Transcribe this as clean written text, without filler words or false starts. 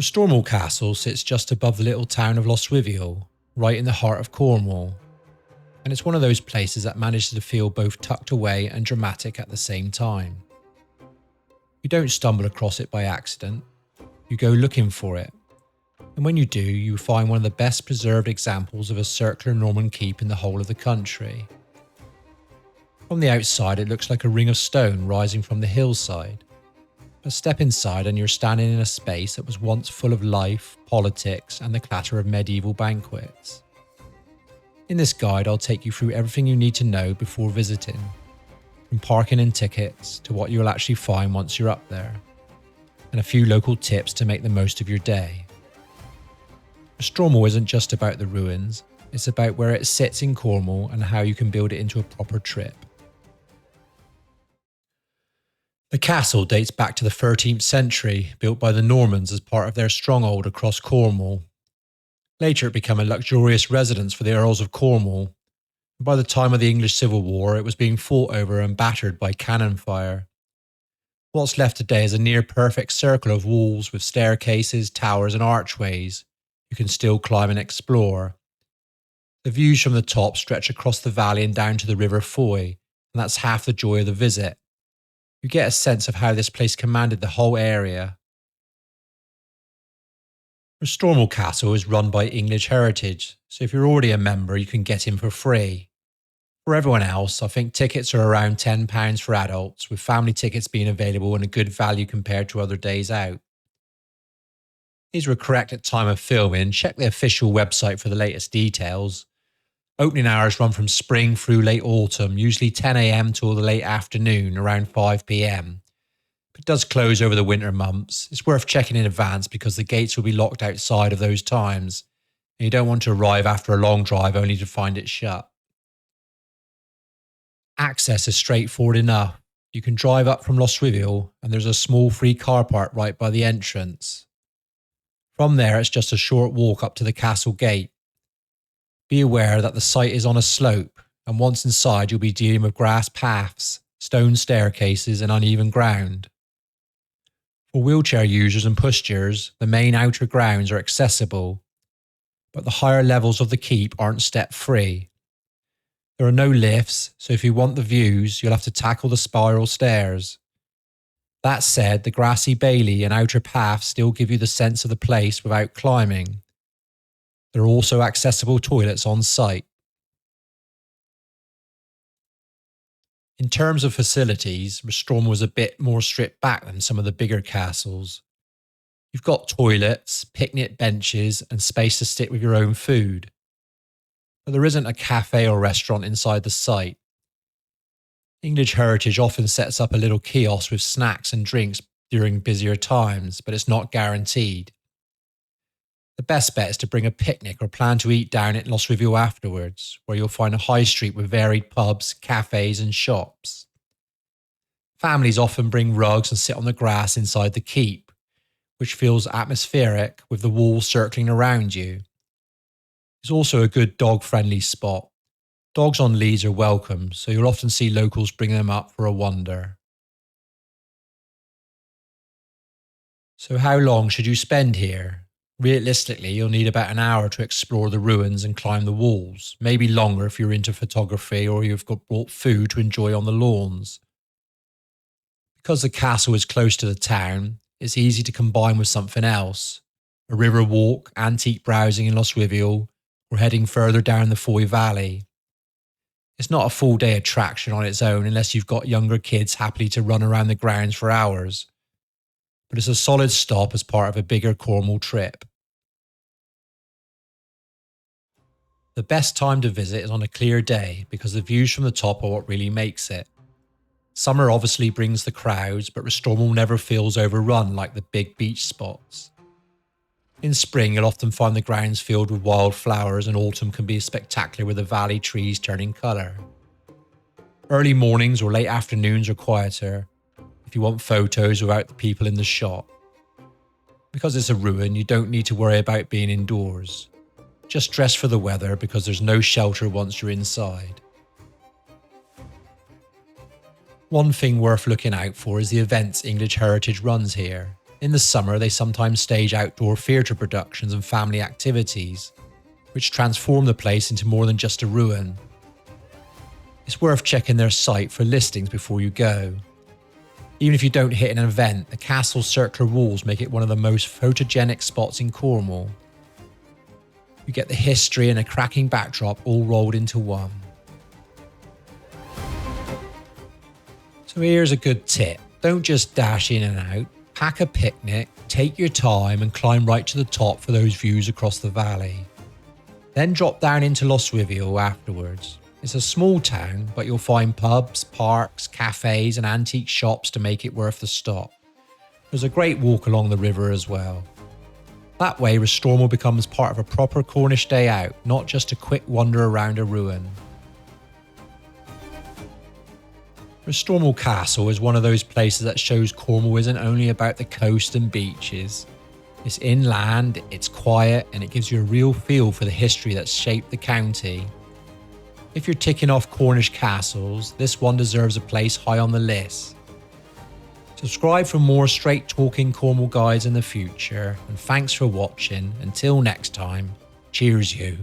Restormel Castle sits just above the little town of Lostwithiel, right in the heart of Cornwall, and it's one of those places that manages to feel both tucked away and dramatic at the same time. You don't stumble across it by accident, you go looking for it, and when you do, you find one of the best preserved examples of a circular Norman keep in the whole of the country. From the outside it looks like a ring of stone rising from the hillside, but step inside and you're standing in a space that was once full of life, politics and the clatter of medieval banquets. In this guide I'll take you through everything you need to know before visiting, from parking and tickets to what you'll actually find once you're up there, and a few local tips to make the most of your day. Restormel isn't just about the ruins, it's about where it sits in Cornwall and how you can build it into a proper trip. The castle dates back to the 13th century, built by the Normans as part of their stronghold across Cornwall. Later it became a luxurious residence for the Earls of Cornwall, and by the time of the English Civil War it was being fought over and battered by cannon fire. What's left today is a near-perfect circle of walls with staircases, towers and archways you can still climb and explore. The views from the top stretch across the valley and down to the River Fowey, and that's half the joy of the visit. You get a sense of how this place commanded the whole area. Restormel Castle is run by English Heritage, so if you're already a member you can get in for free. For everyone else, I think tickets are around £10 for adults, with family tickets being available and a good value compared to other days out. These were correct at time of filming. Check the official website for the latest details. Opening hours run from spring through late autumn, usually 10 AM till the late afternoon, around 5 PM. It does close over the winter months. It's worth checking in advance because the gates will be locked outside of those times, and you don't want to arrive after a long drive only to find it shut. Access is straightforward enough. You can drive up from Lostwithiel and there's a small free car park right by the entrance. From there it's just a short walk up to the castle gate. Be aware that the site is on a slope, and once inside you'll be dealing with grass paths, stone staircases and uneven ground. For wheelchair users and pushchairs, the main outer grounds are accessible, but the higher levels of the keep aren't step-free. There are no lifts, so if you want the views, you'll have to tackle the spiral stairs. That said, the grassy bailey and outer paths still give you the sense of the place without climbing. There are also accessible toilets on site. In terms of facilities, Restormel was a bit more stripped back than some of the bigger castles. You've got toilets, picnic benches and space to sit with your own food. But there isn't a café or restaurant inside the site. English Heritage often sets up a little kiosk with snacks and drinks during busier times, but it's not guaranteed. The best bet is to bring a picnic or plan to eat down at Lostwithiel afterwards, where you'll find a high street with varied pubs, cafes and shops. Families often bring rugs and sit on the grass inside the keep, which feels atmospheric with the walls circling around you. It's also a good dog-friendly spot. Dogs on leads are welcome, so you'll often see locals bring them up for a wander. So how long should you spend here? Realistically, you'll need about an hour to explore the ruins and climb the walls, maybe longer if you're into photography or you've brought food to enjoy on the lawns. Because the castle is close to the town, it's easy to combine with something else. A river walk, antique browsing in Lostwithiel, or heading further down the Fowey Valley. It's not a full day attraction on its own unless you've got younger kids happy to run around the grounds for hours. But it's a solid stop as part of a bigger Cornwall trip. The best time to visit is on a clear day because the views from the top are what really makes it. Summer obviously brings the crowds, but Restormel never feels overrun like the big beach spots. In spring, you'll often find the grounds filled with wildflowers, and autumn can be spectacular with the valley trees turning colour. Early mornings or late afternoons are quieter if you want photos without the people in the shot. Because it's a ruin, you don't need to worry about being indoors. Just dress for the weather because there's no shelter once you're inside. One thing worth looking out for is the events English Heritage runs here. In the summer, they sometimes stage outdoor theatre productions and family activities, which transform the place into more than just a ruin. It's worth checking their site for listings before you go. Even if you don't hit an event, the castle's circular walls make it one of the most photogenic spots in Cornwall. You get the history and a cracking backdrop all rolled into one. So here's a good tip. Don't just dash in and out. Pack a picnic, take your time and climb right to the top for those views across the valley. Then drop down into Lostwithiel afterwards. It's a small town, but you'll find pubs, parks, cafes and antique shops to make it worth the stop. There's a great walk along the river as well. That way, Restormel becomes part of a proper Cornish day out, not just a quick wander around a ruin. Restormel Castle is one of those places that shows Cornwall isn't only about the coast and beaches. It's inland, it's quiet, and it gives you a real feel for the history that's shaped the county. If you're ticking off Cornish castles, this one deserves a place high on the list. Subscribe for more straight-talking Cornwall guides in the future, and thanks for watching. Until next time, cheers you.